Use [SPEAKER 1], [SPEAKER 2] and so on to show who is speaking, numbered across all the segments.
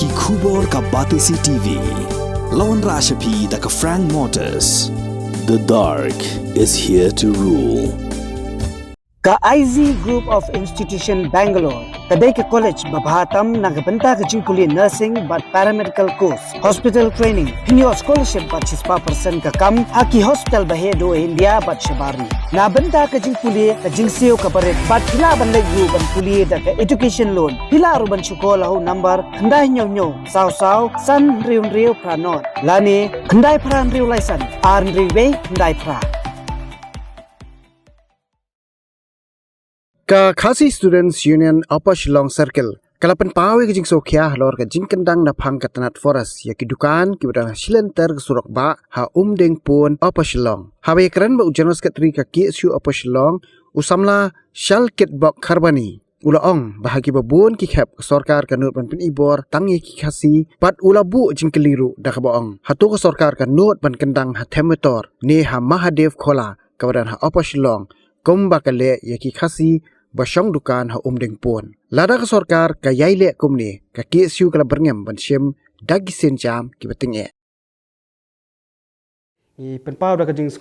[SPEAKER 1] Ki Kubor ka Batisi TV. Lawan Rashapi da ka Frank Motors. The dark is here to rule.
[SPEAKER 2] Ka IZ Group of Institution Bangalore, kadai ke college babahatam nagabenta ke jingkuli nursing but paramedical course, hospital training, pinyo scholarship but 6% ka kam, haki hospital bahedo India but shabari. Na benta ke jingkuli ke jingsio ka baret but pila ban legu ban kuli da ke education loan, pila ruban sekolah ho number kendai nyo saw san riu pranot. Lani kendai pran riu laisan, ar riu kendai pra.
[SPEAKER 3] Ka Khasi Students Union Upper Shillong Circle kalapan pawe ke jing sokhya lor ka jing kendang na phang katanat forest ya ki dukan ki badang silenter ke surak ba ha deng pon Upper Shillong ha be kran ba ujanos katri ka KSU Upper Shillong usamla shal kit bok kharbani ula ong bahagi babun ki khap sarkar ka not ban pin ibor tangi ki khasi pat ula bu jing keliru da ka ong hatu ka sarkar ka not ban kendang ha themator ne ha Mahadev khola ka badan ha Upper Shillong kom bakale ya ki khasi basyong dukan ha deng pon lada ka sarkar ka yaile kumni ka KSU kala berngem ban siem dagi sen jam ki bating e
[SPEAKER 4] I penpau da ka jing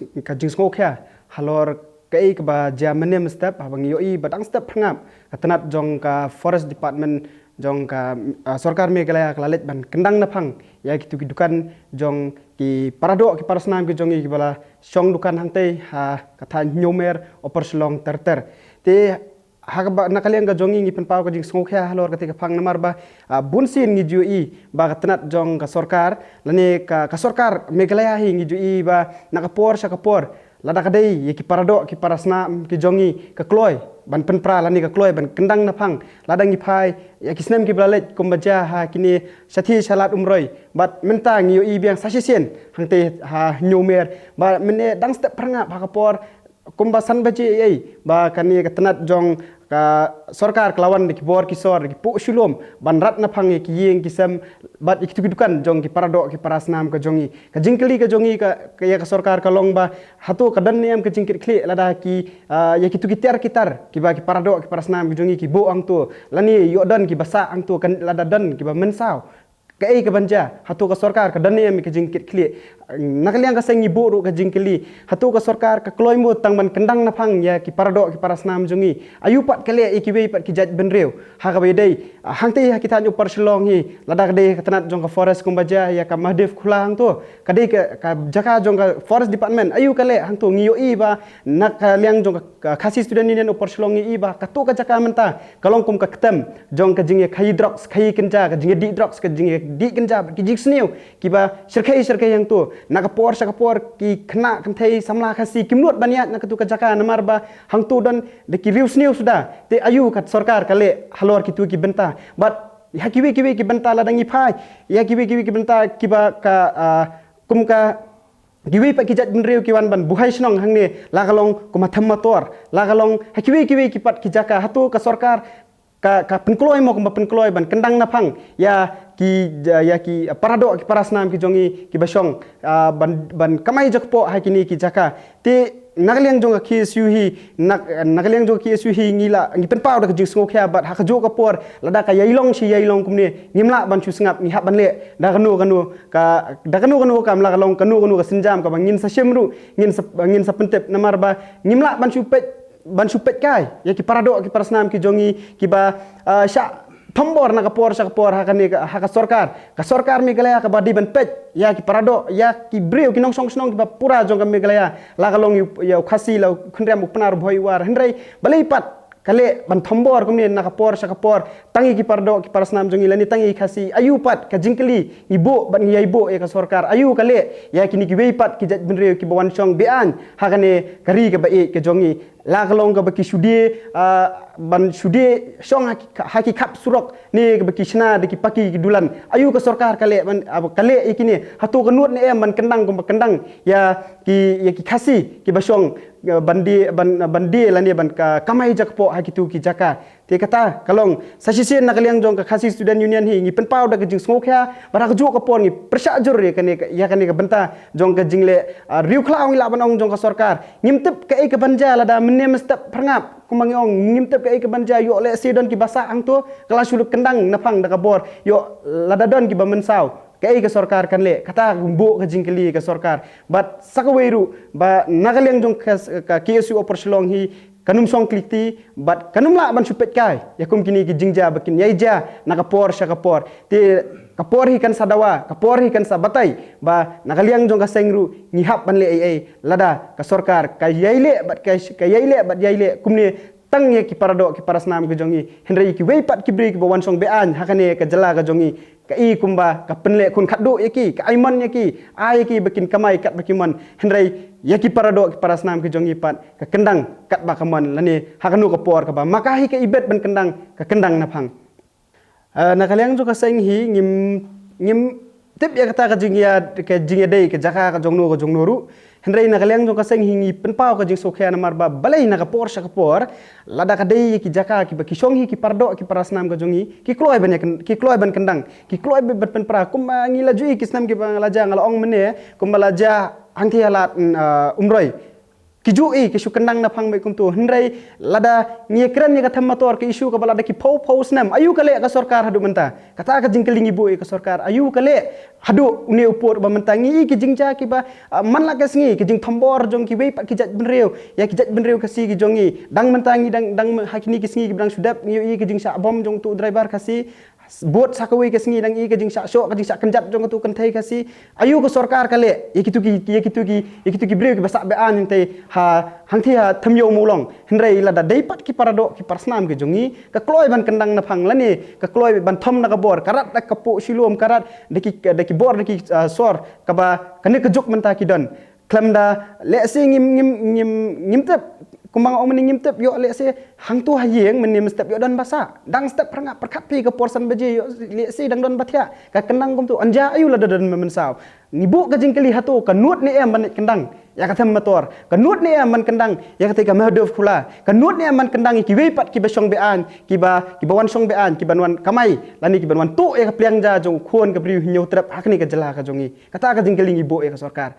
[SPEAKER 4] skokya halor kai ka ba jamane step habang yoi badang step phangap katanat jong ka forest department jong ka sarkar Meghalaya klalet ban kendang na phang ya ki dukan jong ki parado ki parasnam ki jong ki bala song dukan hangte ha katha nyomer Upper Shillong terter te hagba nakaliang ka jongi ngi penpau ka jing skokya halor katika phang namar ba bunsin ngi jui ba katanat jong ka sarkar lani ka sarkar Meghalaya hi ngi jui ba nakapor sa kapor lada kadai ye ki parado ki parasna ki jongi ka kloy ban penpra lani ka kloy ban kendang na phang lada ngi phai ya ki snem ki blalet kumbaja ha kini sathi salat umroi bat menta ngi i biang sasisen hangte ha nyomer ba mene dang step pranga ba kapor kumbasan baji ei ba kani ka tanat jong ka sarkar kelawan di bor kisor ki pu shulom ban rat na phang ki yeng kisam bat iktu dukan jong ki parado ki parasnam ka jongi ka jingkeli ka jongi ka ya ka sarkar ka long ba hatu ka dan niam ka jingkit kli lada ki ya ki tu kitar ki ba ki parado ki parasnam ki jongi ki bo ang tu lani yodan ki basa ang tu kan lada dan ki ba mensau kai ka banja hatu ka sarkar ka dan niam ki jingkit kli nakaliang ka sengi boru ka jingkeli hatu ka sarkar ka kloimo tangban kendang na phang ya ki parado ki parasnam jongi ayupat kale ikiwe pat ki jaj benreu ha ka bedai hangte ha kitan Upper Shillong hi lada kade katanat jong ka forest kumbaja ya ka Mahadev khula hang tu kade ka jaka jong ka forest department ayu kale hang tu ngiyo i ba nakaliang jong ka Khasi Student Union Upper Shillong i ba ka tu ka jaka menta kalong kum ka ketem jong ka jinge khai drugs khai kenja ka jinge di drugs ka jinge di kenja ki jik sniu ki ba sirkai yang tu nakapor ki kena kanthei samla khasi kimlut baniat nakatu ka jaka namar ba hang tu dan de ki rius new sudah te ayu kat sarkar kale halor ki tu ki benta but ya kiwi ki benta ladangi phai ya kiwi ki benta ki ba ka kum ka giwi pa ki jat benreu ki wan ban buhai snong hang ne lagalong kumatham motor lagalong kiwi ki pat ki jaka hatu ka sarkar ka penkloi mo kumba penkloi ban kendang na phang ya ki parado ki parasnam ki jongi ki basong ban kamai jakpo ha kini ki jaka te nakaliang jong KSU hi nakaliang jong KSU hi ngila ngi penpau da jing skokya bat ha jo ka por lada ka yailong kumne ngimla ban chu sngap ngi hab ban le da kanu kam la kalong kanu ka sinjam ka bangin sa shemru ngin sa pentep namar ba ngimla ban supet kai ya ki parado ki parasnam ki jongi ki ba sha tombor na kapor ha ka sarkar Meghalaya ka badi ban pet ya ki parado ya ki breu ki nong song ki ba pura jong ka Meghalaya la kalong ya khasi la khunrem upnar bhoi war hendrai balai pat kale ban tombor kumni na kapor tangi ki parado ki parasnam jongi lani tangi khasi ayu pat ka jingkeli ibu ban ngi ibu ya ka sarkar ayu kale ya kini ki weipat ki jat benreu ki bawan song bean ha kane kari ka ba ke jongi la kalong ka baki sudie ban sudie song haki kap surok ni ka baki sna de ki paki ki dulan ayu ka sarkar kale ban kale ikini hatu ka nut ne ban kendang ya ki khasi ki basong bandi lani ban kamai jakpo hakitu ki jaka te kata kalong sasisen nak liang jong ka khasi student union hi ngi penpau da jing smokya bara ju ka pon ngi persajur ya kane ka benta jong ka jingle riu khlau ngi laban ong jong ka sarkar ngimtep ka e ka banja lada menem step prangap kumangi ong ngimtep ka e ka banja yo le sidon ki basa ang tu kala suluk kendang napang da ka bor yo lada don ki bamensau kai ke sarkar kan le kata gumbu ke jingkeli ke sarkar but sakaweru ba nagaliang jong ka KSU operselong hi kanum song kliti but kanum la ban supet kai yakum kini ki jingja bakin yaija nakapor syakapor ti kapor hi kan sadawa kapor hi kan sabatai ba nagaliang jong ka sengru ngihap ban le ai lada ka sarkar ka yaile bat ka yaile bat yaile kumni tang ye ki parado ki parasnam ke jongi henry ki weipat ki bri ki bawan song bean hakane ka jala ka jongi ka i kumba ka penle kun khadu yaki ka aiman yaki ai ki bikin kamai kat bakiman henry yaki parado ki parasnam ke jongi pat ka kendang kat bakaman lani hakanu ka por ka ba makahi ka ibet ban kendang ka kendang naphang nakaliang jo ka seng hi ngim tip ya kata ka jingia dei ka jaka ka jongno ru henry nakaliang jong ka seng hingi penpau ka jing sokhya namar ba balai na ka por sha ka por lada ka dei ki jaka ki ba ki song hi ki pardo ki parasnam ka jongi ki kloi ban kendang ki kloi be ban pra kum ngila jui ki snam ki ba laja ngala ong mene kum laja angthi alat umroi kijui ki kendang na phang me kum tu henry lada ngi kran ni ka thamma tor ki isu ka balada ki phau snam ayu kale ka sarkar hadu menta kata ka jingkeling ibu ka sarkar ayu kale hadu uni upur ba menta ngi ki jingja ki ba man la kasngi ki jing thambor jong ki wei pat ki jat benreu ya ki jat benreu kasi ki jongi dang menta ngi dang hakini ki sngi ki bang sudap ngi ki jing sa bom jong tu driver kasi buat sakawai kasngi dang i ka jing sa syok ka jing sa kenjat jong tu kentai kasi ayu ka sarkar kale yakitu ki breu ki basak bean ntai ha hangthi ha thamyo mulong henrei lada deipat ki parado ki parsnam ki jongi ka kloi ban kendang na phang lani ka kloi ban thom na ka bor karat dak kapu silum karat deki bor deki sor ka ba kane ka juk menta ki don klamda le se ngim tep kumbang om ni ngimtep yo le se hang tu hayeng menim step yo dan basa dang step prangap perkhat pi ke porsan beje yo le se dang don bathia ka kendang kum tu anja ayu la dan memensau nibu ka jingkeli hatu ka nut ni em ban kendang ya ka them motor ka nut ni em man kendang ya ka ka mahdof khula ka nut ni em man kendang ki weipat ki besong bean ki bawan song bean ki banwan kamai lani ki banwan tu ya ka pliang ja jong khon ka bri hinyo trap hakni ka jala ka jongi kata ka jingkeli ibu ya ka sarkar